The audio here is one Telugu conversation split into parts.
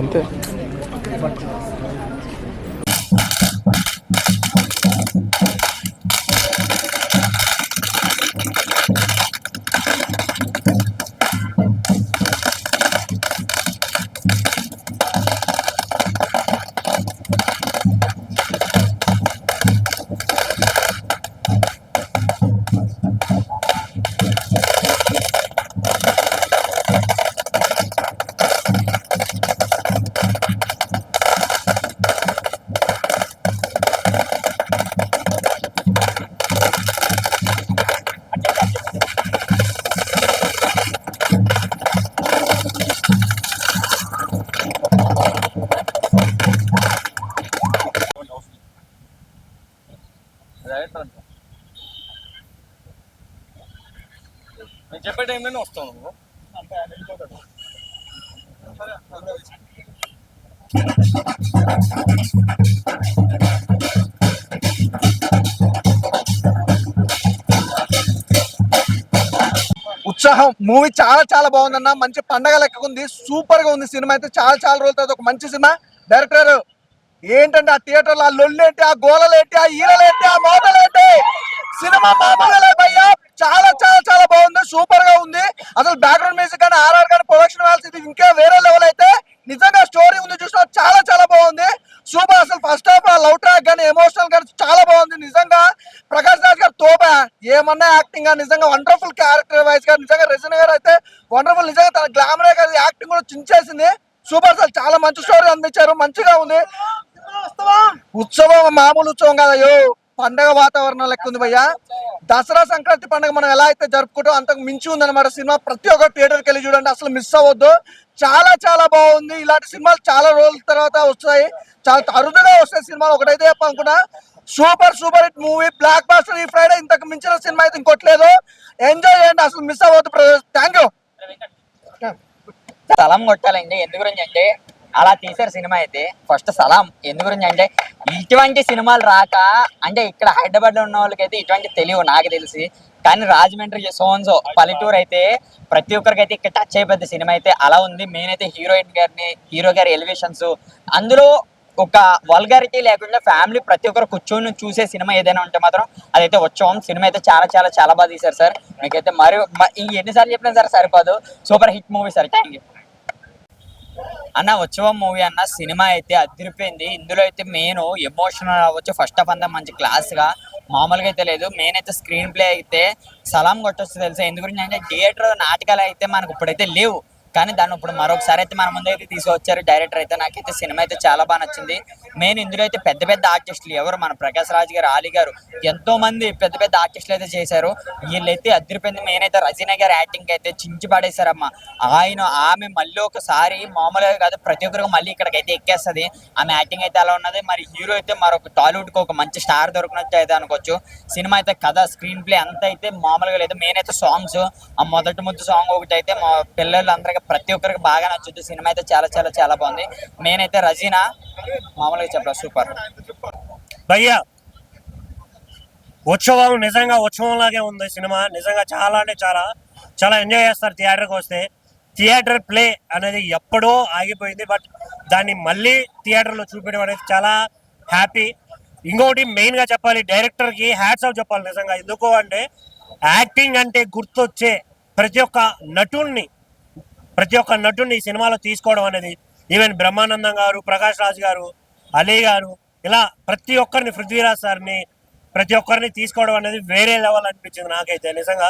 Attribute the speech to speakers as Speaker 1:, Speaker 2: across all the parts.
Speaker 1: అంతే.
Speaker 2: నేను చెప్పే టైంలోనే వస్తావు నువ్వు.
Speaker 3: ఉత్సాహం మూవీ చాలా చాలా బాగుందన్న. మంచి పండగ లెక్క ఉంది. సూపర్ గా ఉంది సినిమా అయితే. చాలా చాలా రోజుల తర్వాత ఒక మంచి సినిమా. డైరెక్టర్ ఏంటంటే ఆ థియేటర్ లో ఆ లొల్లేంటి, ఆ గోలలేంటి, ఆ ఈలలేంటి, ఆ మోతలేంటి, సినిమా మామూలుగా భయ్యా. చాలా చాలా చాలా బాగుంది. సూపర్ గా ఉంది. అసలు బ్యాక్గ్రౌండ్ మ్యూజిక్ కానీ ఆర్ఆర్ కానీ ప్రొడక్షన్ వాల్సి ఇది ఇంకా వేరే లెవెల్ అయితే. నిజంగా స్టోరీ ఉంది చూసిన చాలా చాలా బాగుంది. సూపర్. అసలు ఫస్ట్ హాఫ్ లవ్ ట్రాక్ కానీ ఎమోషనల్ కానీ చాలా బాగుంది. నిజంగా ప్రకాష్ రాజ్ గారు తోపా. ఏమన్నా యాక్టింగ్ నిజంగా వండర్ఫుల్. క్యారెక్టర్ వైజ్ గా నిజంగా రెజినా గారు అయితే వండర్ఫుల్. నిజంగా తన గ్లామర్ గారి యాక్టింగ్ కూడా చించేసింది. సూపర్. అసలు చాలా మంచి స్టోరీ అందించారు. మంచిగా ఉంది. ఉత్సవం మామూలు ఉత్సవం కాదయ్యో, పండగ వాతావరణం లెక్క ఉంది భయ్యా. దసరా సంక్రాంతి పండుగ మనం ఎలా అయితే జరుపుకుంటాం అంతకు మించి ఉందన్నమాట సినిమా. ప్రతి ఒక్క థియేటర్కి వెళ్ళి చూడండి, అసలు మిస్ అవ్వద్దు. చాలా చాలా బాగుంది. ఇలాంటి సినిమాలు చాలా రోజుల తర్వాత వస్తాయి. చాలా అరుదుగా వస్తాయి సినిమాలు. ఒకటైతే చెప్పనుకున్నా, super super hit movie, blockbuster. ఈ ఫ్రైడే ఇంతకు మించిన సినిమా అయితే ఇంకోట్లేదు. ఎంజాయ్ చేయండి, అసలు మిస్ అవ్వద్దు. Thank you.
Speaker 4: సలాం కొట్టాలండి. ఎందు గురించి అంటే అలా తీసారు సినిమా అయితే. ఫస్ట్ సలాం ఎందు గురించి అంటే ఇటువంటి సినిమాలు రాక, అంటే ఇక్కడ హైదరాబాద్ లో ఉన్న వాళ్ళకైతే ఇటువంటి తెలియవు నాకు తెలిసి. కానీ రాజమండ్రి సోన్సో పల్లెటూరు అయితే ప్రతి ఒక్కరికి అయితే ఇక్కడ టచ్ అయిపోద్ది సినిమా అయితే. అలా ఉంది. మెయిన్ అయితే హీరో గారి ఎలివేషన్స్, అందులో ఒక వల్గారిటీ లేకుండా ఫ్యామిలీ ప్రతి ఒక్కరు కూర్చొని చూసే సినిమా ఏదైనా ఉంటే మాత్రం అదైతే వచ్చాం. సినిమా అయితే చాలా చాలా చాలా బాగా తీశారు సార్. మీకైతే మరి ఎన్నిసార్లు చెప్పినా సార్ సరిపోదు. Super hit movie sir. Thank you అన్న. ఉత్సవం మూవీ అన్న సినిమా అయితే అదిరిపోయింది. ఇందులో అయితే మెయిన్ ఎమోషనల్ అవ్వచ్చు. ఫస్ట్ ఆఫ్ అంతా మంచి క్లాస్ గా మామూలుగా అయితే లేదు. మెయిన్ అయితే స్క్రీన్ ప్లే అయితే సలాం కొట్టొచ్చు తెలుసా. ఎందు గురించి అంటే థియేటర్ నాటకాలు అయితే మనకు ఇప్పుడైతే లేవు, కానీ దాన్ని ఇప్పుడు మరొకసారి అయితే మన ముందు అయితే తీసుకొచ్చారు డైరెక్టర్ అయితే. నాకైతే సినిమా అయితే చాలా బాగా నచ్చింది. మెయిన్ ఇందులో అయితే పెద్ద పెద్ద ఆర్టిస్టులు ఎవరు, మన ప్రకాష్ రాజ్ గారు, ఆలీ గారు, ఎంతో మంది పెద్ద పెద్ద ఆర్టిస్టులు అయితే చేశారు. వీళ్ళైతే అదిరిపోయింది. మెయిన్ అయితే రజీనా గారి యాక్టింగ్ అయితే చించి పడేశారమ్మా. ఆమె మళ్ళీ ఒకసారి మామూలుగా కాదు, ప్రతి ఒక్కరికి మళ్ళీ ఇక్కడికైతే ఎక్కేస్తుంది. ఆమె యాక్టింగ్ అయితే అలా ఉన్నది. మరి హీరో అయితే మరొక టాలీవుడ్ కి ఒక మంచి స్టార్ దొరికినట్టు అయితే అనుకోవచ్చు. సినిమా అయితే కథ, స్క్రీన్ ప్లే అంతా అయితే మామూలుగా లేదు. మెయిన్ అయితే సాంగ్స్, ఆ మొదటి ముద్దు సాంగ్ ఒకటి అయితే మా పిల్లలందరికీ ప్రతి ఒక్కరికి బాగా నచ్చుద్ది. సినిమా అయితే చాలా చాలా చాలా బాగుంది. మెయిన్ అయితే రజీనా మామూలుగా చెప్పారు సూపర్.
Speaker 5: భయ్యా ఉత్సవం నిజంగా ఉత్సవం లాగే ఉంది సినిమా. నిజంగా చాలా అంటే చాలా చాలా ఎంజాయ్ చేస్తారు థియేటర్కి వస్తే. థియేటర్ ప్లే అనేది ఎప్పుడో ఆగిపోయింది, బట్ దాన్ని మళ్ళీ థియేటర్లో చూపించడం అనేది చాలా హ్యాపీ. ఇంకొకటి మెయిన్గా చెప్పాలి, డైరెక్టర్కి హ్యాట్స్ ఆఫ్ చెప్పాలి నిజంగా. ఎందుకు అంటే యాక్టింగ్ అంటే గుర్తొచ్చే ప్రతి ఒక్క నటుడిని ఈ సినిమాలో తీసుకోవడం అనేది, ఈవెన్ బ్రహ్మానందం గారు, ప్రకాష్ రాజ్ గారు, అలీ గారు, ఇలా ప్రతి ఒక్కరిని, పృథ్వీరాజ్ సార్ని, ప్రతి ఒక్కరిని తీసుకోవడం అనేది వేరే లెవెల్ అనిపించింది నాకైతే. నిజంగా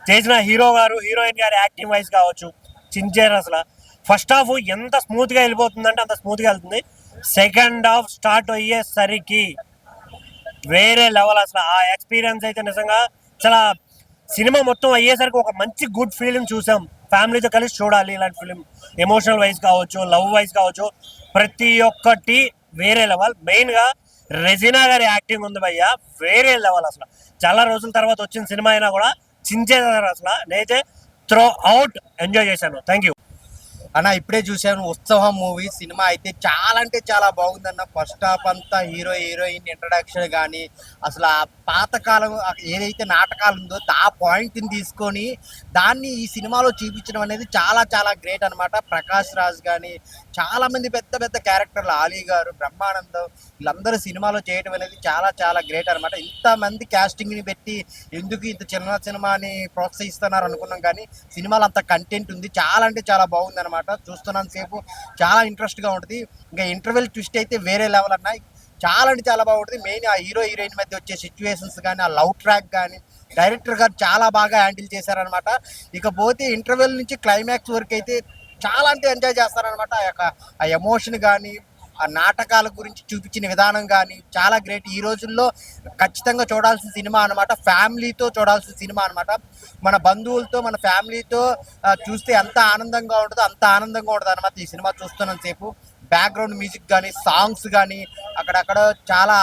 Speaker 5: చేసిన హీరో గారు, హీరోయిన్ గారు యాక్టింగ్ వైజ్ కావచ్చు చించారు. అసలు ఫస్ట్ హాఫ్ ఎంత స్మూత్గా వెళ్ళిపోతుందంటే అంత స్మూత్గా వెళ్తుంది. సెకండ్ హాఫ్ స్టార్ట్ అయ్యేసరికి వేరే లెవెల్. అసలు ఆ ఎక్స్పీరియన్స్ అయితే నిజంగా చాలా. సినిమా మొత్తం అయ్యేసరికి ఒక మంచి గుడ్ ఫీలింగ్ చూసాం. ఫ్యామిలీతో కలిసి చూడాలి ఇలాంటి ఫిలిం. ఎమోషనల్ వైజ్ కావచ్చు, లవ్ వైజ్ కావచ్చు, ప్రతి ఒక్కటి వేరే లెవెల్. మెయిన్గా రెజినా గారి యాక్టింగ్ ఉంది భయ్యా, వేరే లెవెల్. అసలు చాలా రోజుల తర్వాత వచ్చిన సినిమా అయినా కూడా చించేసారు. అసలు నేనైతే త్రో అవుట్ ఎంజాయ్ చేశాను. థ్యాంక్ యూ
Speaker 1: అన్న ఇప్పుడే చూశాను ఉత్సవం మూవీ సినిమా అయితే చాలా అంటే చాలా బాగుందన్న. ఫస్ట్ హాఫ్ అంతా హీరో హీరోయిన్ ఇంట్రడక్షన్ కానీ అసలు ఆ పాతకాలం ఏదైతే నాటకాలు ఉందో ఆ పాయింట్ని తీసుకొని దాన్ని ఈ సినిమాలో చూపించడం అనేది చాలా చాలా గ్రేట్ అనమాట. ప్రకాష్ రాజ్ కానీ చాలా మంది పెద్ద పెద్ద క్యారెక్టర్లు, ఆలీ గారు, బ్రహ్మానందం, వీళ్ళందరూ సినిమాలో చేయడం అనేది చాలా చాలా గ్రేట్ అనమాట. ఇంతమంది క్యాస్టింగ్ని పెట్టి ఎందుకు ఇంత చిన్న సినిమాని ప్రోత్సహిస్తున్నారు అనుకున్నాం, కానీ సినిమాలో అంత కంటెంట్ ఉంది. చాలా అంటే చాలా బాగుంది అనమాట. చూస్తున్నాను సేపు చాలా ఇంట్రెస్ట్గా ఉంటుంది. ఇంకా ఇంటర్వెల్ ట్విస్ట్ అయితే వేరే లెవెల్ అన్న, చాలా అంటే చాలా బాగుంటుంది. మెయిన్ ఆ హీరో హీరోయిన్ మధ్య వచ్చే సిచ్యువేషన్స్ కానీ ఆ లవ్ ట్రాక్ కానీ డైరెక్టర్ గారు చాలా బాగా హ్యాండిల్ చేశారనమాట. ఇకపోతే ఇంటర్వెల్ నుంచి క్లైమాక్స్ వరకు అయితే చాలా అంటే ఎంజాయ్ చేస్తారనమాట. ఆ ఎమోషన్ కానీ ఆ నాటకాల గురించి చూపించిన విధానం కానీ చాలా గ్రేట్. ఈ రోజుల్లో ఖచ్చితంగా చూడాల్సిన సినిమా అనమాట. ఫ్యామిలీతో చూడాల్సిన సినిమా అనమాట. మన బంధువులతో మన ఫ్యామిలీతో చూస్తే ఎంత ఆనందంగా ఉంటుందో అంత ఆనందంగా ఉంటుంది అనమాట. ఈ సినిమా చూస్తున్నంత సేపు బ్యాక్గ్రౌండ్ మ్యూజిక్ కానీ సాంగ్స్ కానీ అక్కడక్కడ చాలా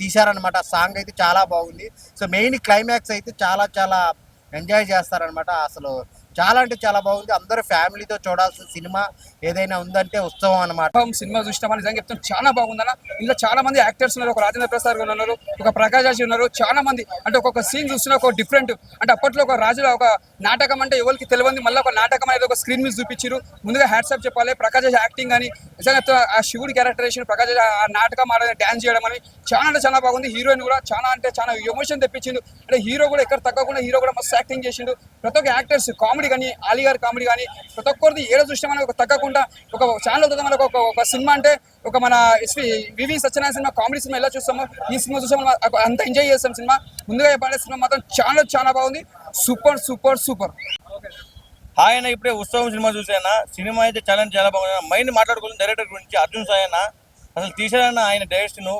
Speaker 1: తీశారనమాట. సాంగ్ అయితే చాలా బాగుంది. సో మెయిన్ క్లైమాక్స్ అయితే చాలా చాలా ఎంజాయ్ చేస్తారనమాట. అసలు చాలా అంటే చాలా బాగుంది. అందరూ ఫ్యామిలీతో చూడాల్సిన సినిమా ఏదైనా ఉందంటే ఉత్సవం అనమాట.
Speaker 6: సినిమా చూసినామని నిజంగా చెప్తాను, చాలా బాగుందన్న. ఇందులో చాలా మంది యాక్టర్స్ ఉన్నారు. ఒక రాజేంద్ర ప్రసాద్ గారు ఉన్నారు, ఒక ప్రకాష్ రాజ్ ఉన్నారు. చాలా మంది అంటే ఒక్కొక్క సీన్ చూస్తున్నా ఒక డిఫరెంట్. అంటే అప్పట్లో ఒక రాజుల ఒక నాటకం అంటే ఎవరికి తెలియదు, మళ్ళీ ఒక నాటకం అనేది ఒక స్క్రీన్ మీద చూపించారు. ముందుగా హ్యాట్సాప్ చెప్పాలి. ప్రకాష్ రాజ్ యాక్టింగ్ కానీ నిజంగా ఆ శివుడి క్యారెక్టరేషన్, ప్రకాష్ రాజ్ ఆ నాటకం ఆడే డ్యాన్స్ చేయడం అని చాలా అంటే చాలా బాగుంది. హీరోయిన్ కూడా చాలా అంటే చాలా ఎమోషన్ తెప్పించిండు. అంటే హీరో కూడా ఎక్కడ తగ్గకుండా హీరో కూడా మస్తు యాక్టింగ్ చేసిండు. ప్రతి ఒక్క యాక్టర్స్ కామెడీ కానీ ఆలీ గారి కామెడీ కానీ ప్రతి ఒక్కరిది ఏదో చూసినా మనకి ఒక తగ్గకుండా ఒక ఛానల్ అవుతుంది. మనకు ఒక సినిమా అంటే ఒక మన వివి సత్యనారాయణ సినిమా కామెడీ సినిమా ఎలా చూస్తామో ఈ సినిమా చూసాము అంత ఎంజాయ్ చేస్తాం. సినిమా ముందుగా చెప్పాలి, సినిమా మాత్రం చాలా చాలా బాగుంది. Super super super.
Speaker 2: ఆయన ఇప్పుడే ఉత్సవం సినిమా చూసాయన. సినిమా అయితే చాలా అంటే చాలా బాగుంది. మైండ్ మాట్లాడుకున్న డైరెక్టర్ గురించి అర్జున్ సాయి అన్న అసలు తీసాడన్న ఆయన డైరెక్షన్